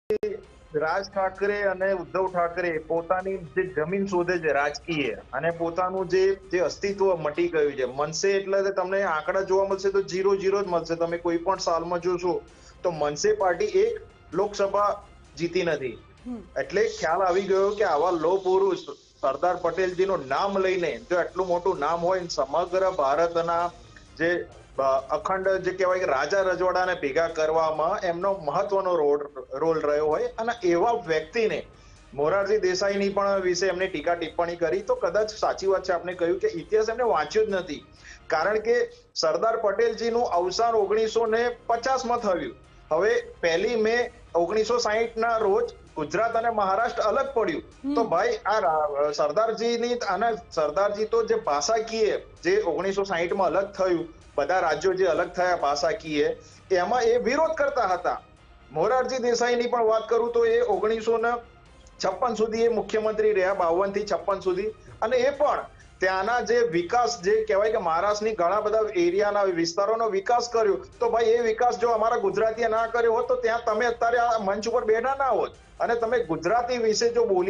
રાજ ઠાકરે અને ઉદ્ધવ ઠાકરે પોતાની જે જમીન શોધે છે રાજકીય અને પોતાનું જે અસ્તિત્વ મટી ગયું છે. મનસે એટલે તમને આંકડા જોવા મળશે તો 0-0 જ મળશે. તમે કોઈ પણ સાલમાં જોશો તો મનસે પાર્ટી એક લોકસભા જીતી નથી. એટલે ખ્યાલ આવી ગયો કે આવા લોહ પુરુષ સરદાર પટેલજીનું નામ લઈને જો એટલું મોટું નામ હોય ને સમગ્ર ભારતના જે અખંડ જે કહેવાય કે રાજા રજવાડાને ભેગા કરવામાં એમનો મહત્વનો રોલ રહ્યો હોય અને એવા વ્યક્તિને મોરારજી દેસાઈની પણ વિશે એમને ટીકા ટિપ્પણી કરી તો કદાચ સાચી વાત છે. આપણે કહ્યું કે ઇતિહાસ એમને વાંચ્યો જ નથી, કારણ કે સરદાર પટેલજીનું અવસાન 1950માં થયું. હવે 1 મે 1960 ના રોજ ગુજરાત અને મહારાષ્ટ્ર અલગ પડ્યું તો ભાઈ આ સરદારજીની અને સરદારજી તો જે ભાષાકીય જે 1960માં અલગ થયું, બધા રાજ્યો જે અલગ થયા ભાષાકીય, એમાં એ વિરોધ કરતા હતા. મોરારજી દેસાઈની પણ વાત કરું તો એ 1956 સુધી એ મુખ્યમંત્રી રહ્યા, 52 થી 56 સુધી, અને એ પણ ત્યાંના જે વિકાસ જે કહેવાય કે મહારાષ્ટ્રની ઘણા બધા એરિયાના વિસ્તારોનો વિકાસ કર્યો. તો ભાઈ એ વિકાસ જો અમારા ગુજરાતીએ ના કર્યો હોત તો ત્યાં તમે અત્યારે આ મંચ ઉપર બેઠા ના હોત અને તમે ગુજરાતી વિશે જો બોલી